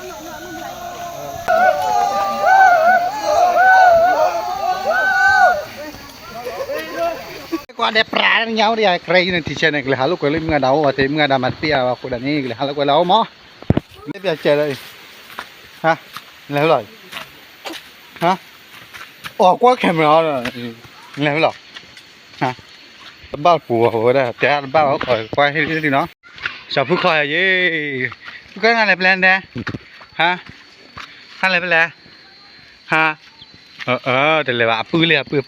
กว่าเดปลาเงี้ยเดียใครนั่นที่เช่นกเลยฮัลโหลก็เลยมึงดาวว่าที่มึงดามาเปียว่าคนนี้กเลยฮัลโหลก็แล้วมั้งไม่เปียเจอเลยฮะแล้วเลยฮะออกว่าแคมราเลยแล้วหรอฮะบ้าปัวหัวได้แต่บ้าเขาคอยควายให้ดีเนาะชอบผู้คอยเย่ผู้ก็อะไรเป็นแน่ฮะอะไรเป็นแล้วฮะแต่เลยว่าปื้อเลยปื้อ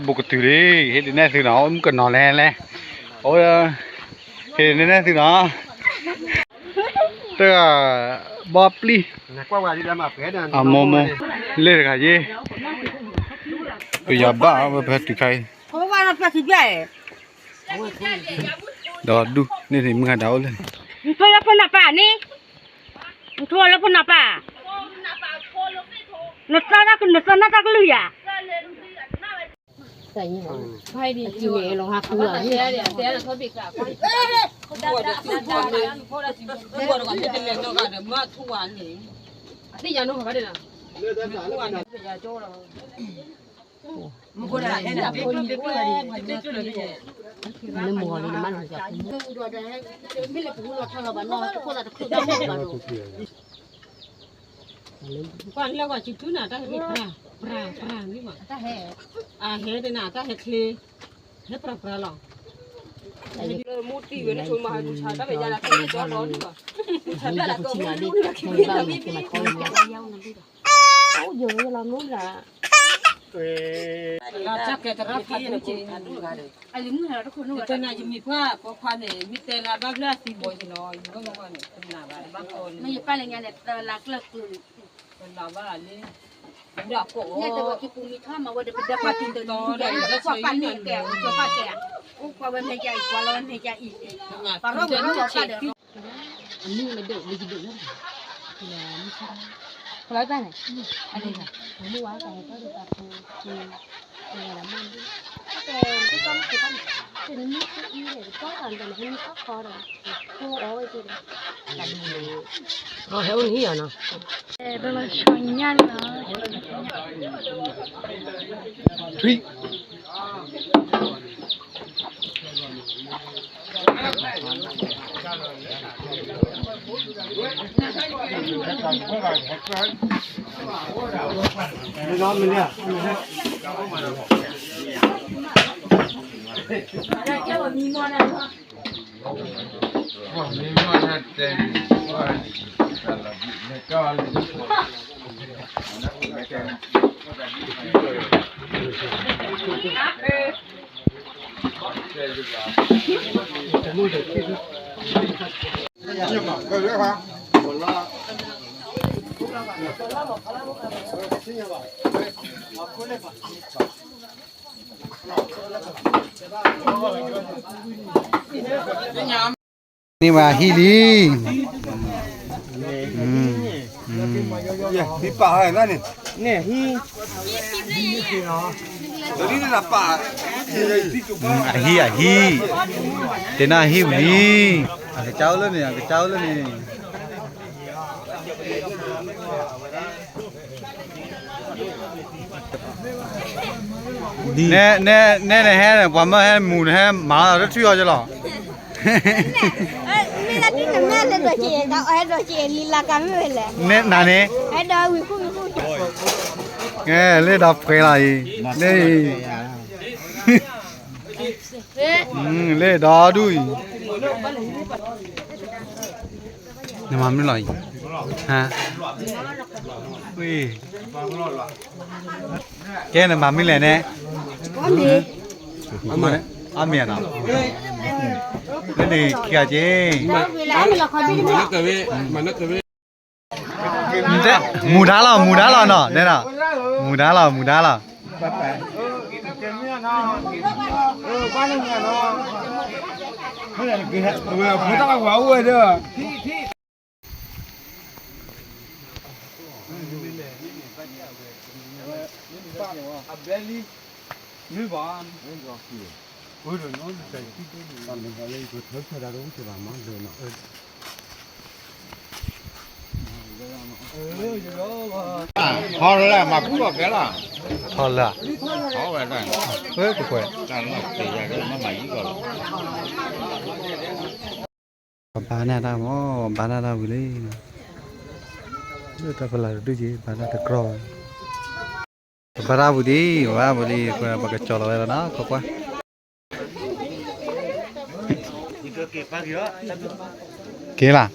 บุกตื่นดิเห็นแน่สิเนาะมันก็นอนแล้วโอ้ยเห็นแน่สิเนาะตัวบอบลีโมเล่กันยี่ตัวยาบ้าแบบเพชรใครเพราะว่าเราเพชรใหญ่ดอดูนี่ถึงมึงหาดาวเลยมึงโทรแล้วพนักป่านี่มึงโทรแล้วพนักป่านักซ่านักนักลุยอ่ะใส่ยี่ห้อไพ่ดีจีเมลงหักตัวเดี๋ยวเขาบิดกับตัวเดี๋ยวทุกวันเลยตัวเดี๋ยวก่อนจะเป็นเรื่องเดี๋ยวเมื่อทุกวันนี้ที่ยานุ่งเขาได้นะทุกวันเนี่ยยาโจ้เรามึงคนละเนี่ยคนเด็กเลยเด็กเลยมันมัวเลยมันหัวจับตัวเดี๋ยวไม่เลยพูดเราทะเลาะบ้านนอกทุกคนเราจะคุยกันบ้านก่อนเราก็จุดทุนน่ะตั้งแต่ปลานี่หว่าตั้งแต่เฮ็ดน่ะตั้งแต่เคลเฮ็ดปลาหรอมูตีเว้ยนะชวนมาให้บูชาตั้งแต่ยาละคนจะร้อนดีกว่าบูชาละก็ไม่รู้นะคิดว่าเราไม่เป็นคนเยาว์นั่นดิเขาเยอะเราโน้นละเราจักแกจะรับพัดไม่จริงไอ้ลิมึงเหรอทุกคนนู้นจะน่าจะมีผ้าพอพันเนี่ยมีแต่ละบ้าเลือดสีบอยสิน้อยก็มาว่าเนี่ยเป็นหน้าบ้านบ้านคนไม่ใช่ป้าอะไรเงี้ยเนี่ยแต่ลักเลิกตื่นเป็นหน้าบ้านนี่ดอกโก้เนี่ยแต่ว่าที่กูมีท่ามาว่าเดี๋ยวเป็นปลาตินตัวนี้แล้วก็ปั้นเนี่ยแก่ตัวป้าแก่กว่าวันใหญ่กว่าวันใหญ่อีกปลาเราเหมือนเราก็เดี๋ยวอันนี้มันเดือดมันจะเดือดแล้วไม่ใช่ร้อยไปไหนอันนี้ค่ะผมไม่ว่าแต่ก็ดูตาคืออะไรมันแต่ที่ต้องคือต้องคือนี่คืออีเลยก็ตอนแต่ไม่มีก็คอเลยคือเอาไว้ที่อ๋อเฮ้ยนี่อ่ะเนาะเราชวนยันนะทรีไม่ร้อนมันเนี่ยมีมอนะมีมอนะเต็มว่าไม่ก็นี่มาฮีลีนี่ป่าอะไรนั่นเนี่ยฮีตัวนี้น่ะป่าฮีเต็น่าฮีนี่cái cháu lớn này cái cháu lớn này nè này he quả mà he mù này he má rất chui cho lọ nè nà nè nghe lên đọc cái này đây lên đó đuôi nhưng mà mới lại ha ui cái này mà mới lại nè mà ăn miệng nào cái này kia chứ mù đá là nó đây nào mù đá là người ta đang vào rồi đó 好了嘛，不过给了，好了，好呗，不会。咱们这家人妈妈一个了。banana mo banana beli itu tak pelah tu je banana tekro berapa beli kau pakai colok era nak kau apa kela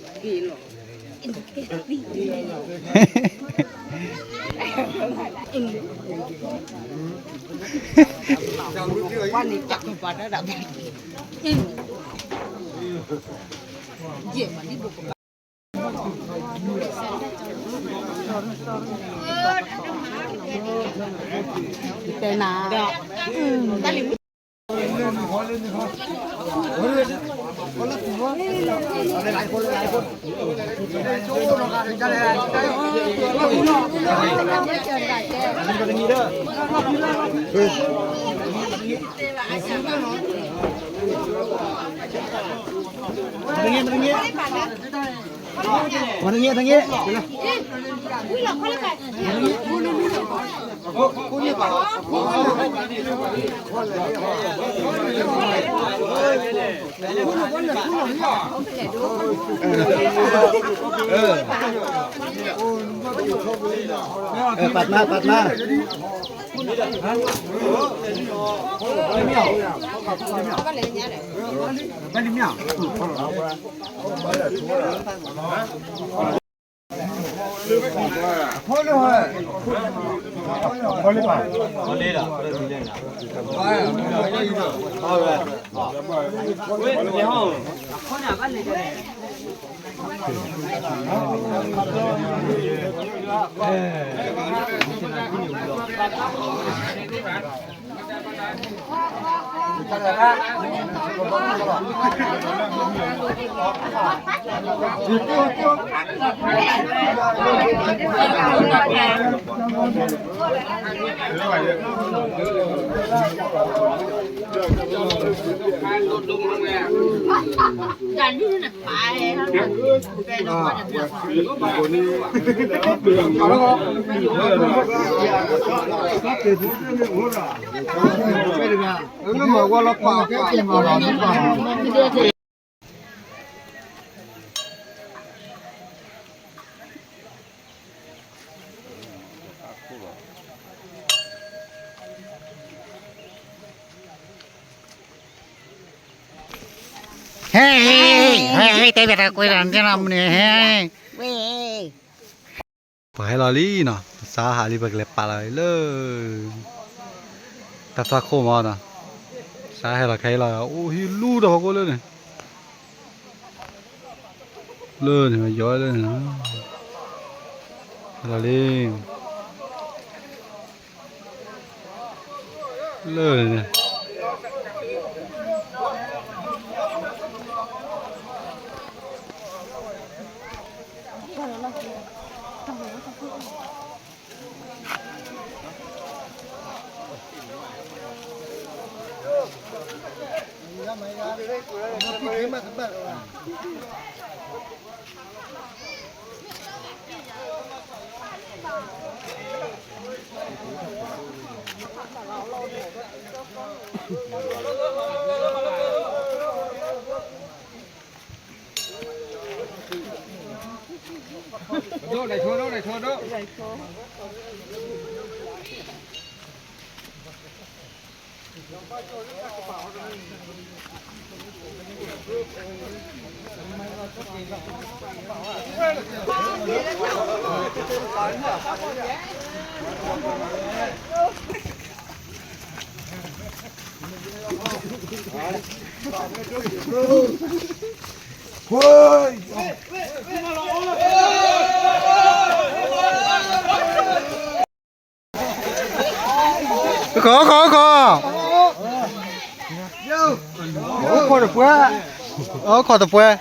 ปัดมาHei, teh biar aku nanti namanya hei. Pakai lali no, sah ali pakai lepas lagi le. Tak kau mana? Sah lah kai lah, oh hilu dah aku le ni. Le ni macam le ni. Lali. Le ni. Đâu. Có. Có được quá. Có được quá.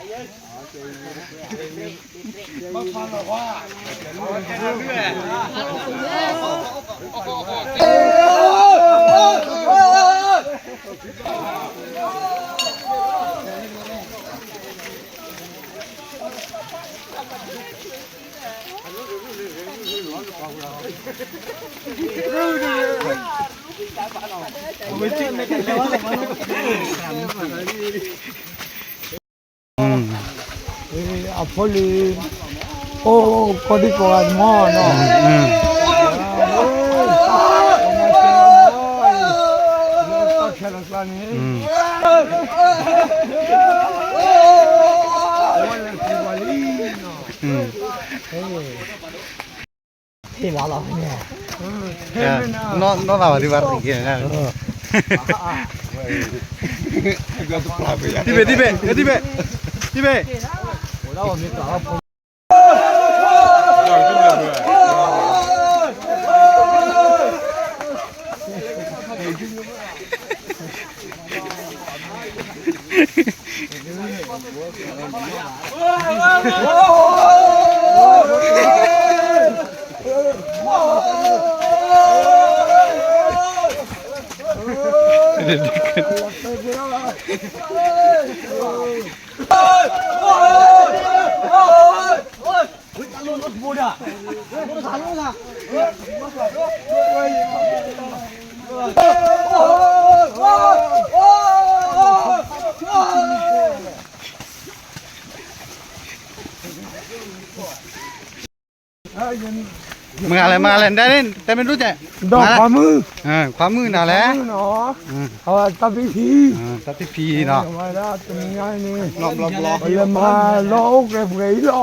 a poli o codico al mono Thì bảo là nè nó vào đi bắt kia nè đi vềมึงอะไรมาอะไรได้เล่นแต่ไม่รู้จัก đo khóa mư ความมือน่ะแหละ nó ta bị phi ตัดที่พีเนาะ ngoài ra từng ngày này น้อมบลอ bây giờ mà lo ốc cái ghế lo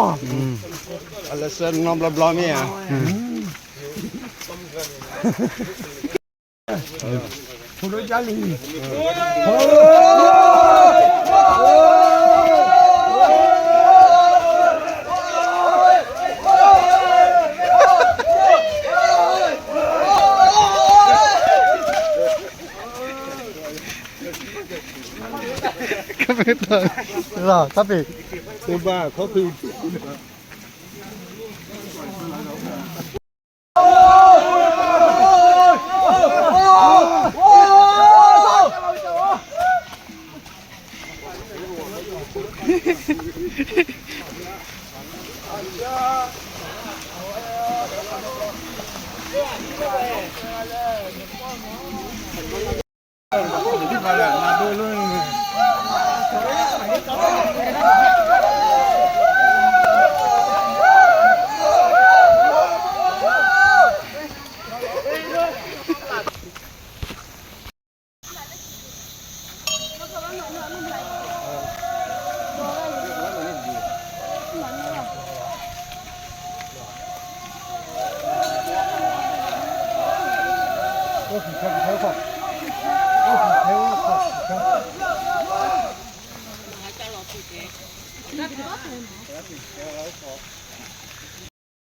อะไรเส้นน้อมบลอมีอ่ะ phụ nữ cha lìก็ไม่เจอหรอตัดอีก ตัวบ้าเขาคือ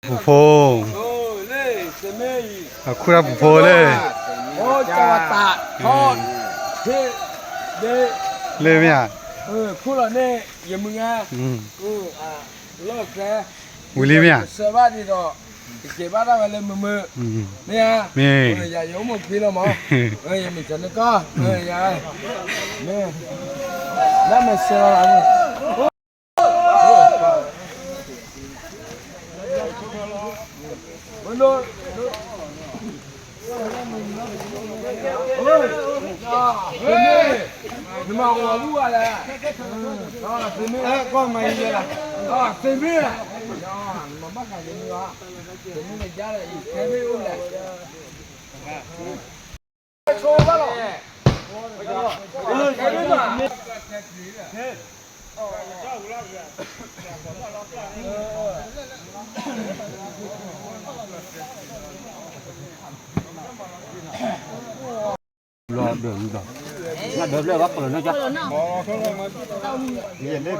ผู้พงคุณรับผู้พงเลย ô cho tạ con thế để เลยไหมอ่ะ khu là nè giờ mừng à lo cái บุรีไหมอ่ะ sơ bát đi rồi chỉ bát ra lên mờ mờ nè à giờ giống một kilo mà giờ mình chọn nó có giờ nè nó mà sơ lại bên đó nhưng mà ngồi búa là đó là tìm mía con mày vậy là đó là tìm mía đó mà bắt hàng gì nữa tìm mía này giá là gì cái mía uống này chua quá rồi cái mía mà lo đường rồi nó được lên bắt rồi nó chắc nhìn đi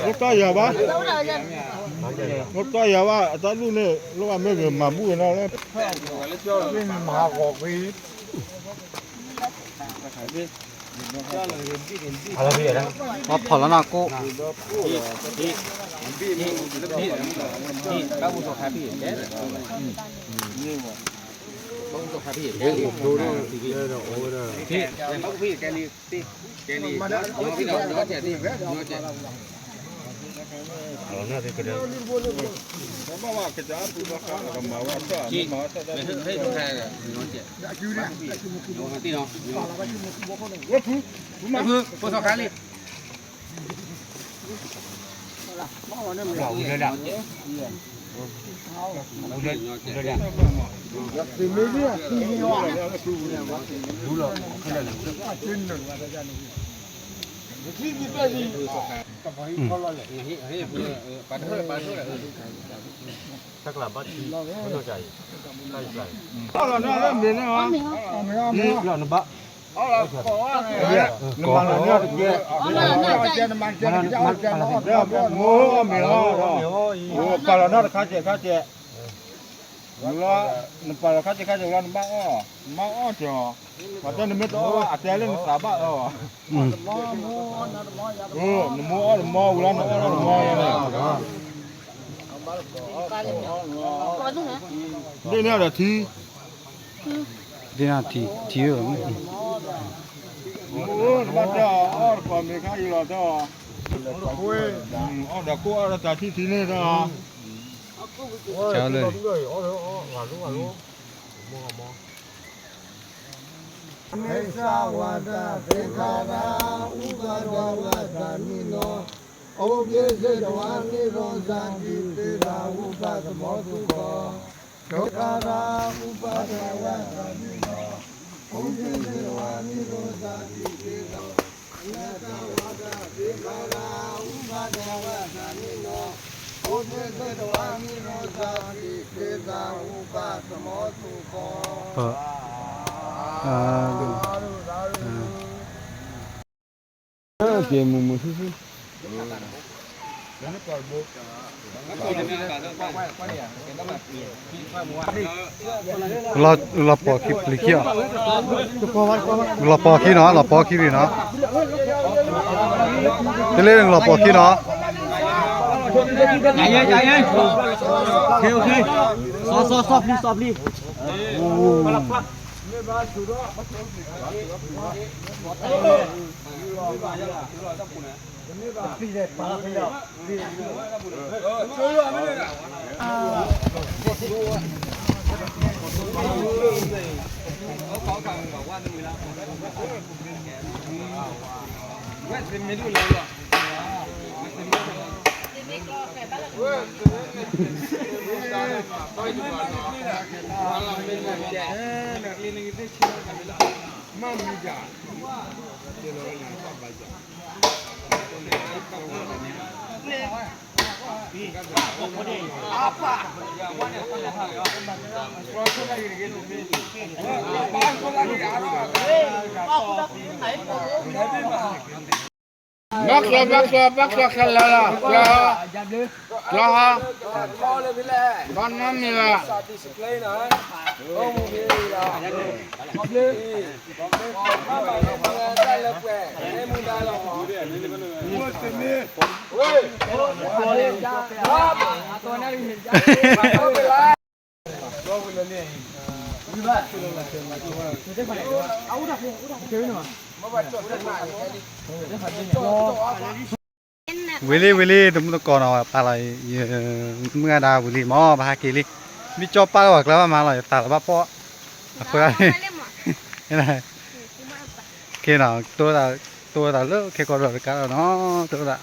lúc có giờ bác lúc có giờ bác tới lúc này lúc ăn mấy người mà mua nó đấy mà gọt điอะไรพี่นะ มาพอแล้วนะกู các bộ phépพี่ดูดูพี่เขาพี่แกลีพี่แกลีมาเด้อพี่น้องเจ็ดที่น้องเจ็ด Mama wa ke ja pu ba ka na ma wa sa ma sa da嘿，都开的，你能解？我地方，我pu 不少看哩。好了，那没呢啊，没有，那把。好了，好啊，那把那个姐，那把姐那把姐，我没了，我把了那个卡姐，我那把了卡姐，我那把哦，把哦就，把这那没多，啊，这里那三把哦，那么我那么这那的题。 ဒီနာတီရော Oh, baca or pa mereka ilo dah. Oh, dah ku ada tadi sini dah. ချားလေ Esa wada dekara ubada wada nino. Obye se dawani roza di tera ubada moduko. Dekara ubada wada nino. Obye se dawani roza di tera. Esa wada dekara ubada wada nino. Obye se dawani roza di tera ubada moduko. ဟုတ် ပြေမှုမှုစုစု เราปอคิปลิกี้อ่ะเราปอคีเนาะเราปอคีรีเนาะเล่นเราปอคีเนาะ Okay. Stop, please. Maksa kalala. Lah. Kan mami lah. Willy tụi nó còn nào ta lại mưa đào Willy mò ba kỳ đi đi cho ba hoặc là mà lại ta là ba po cái này cái nào tôi là lỡ cái con rồi cái nó tôi là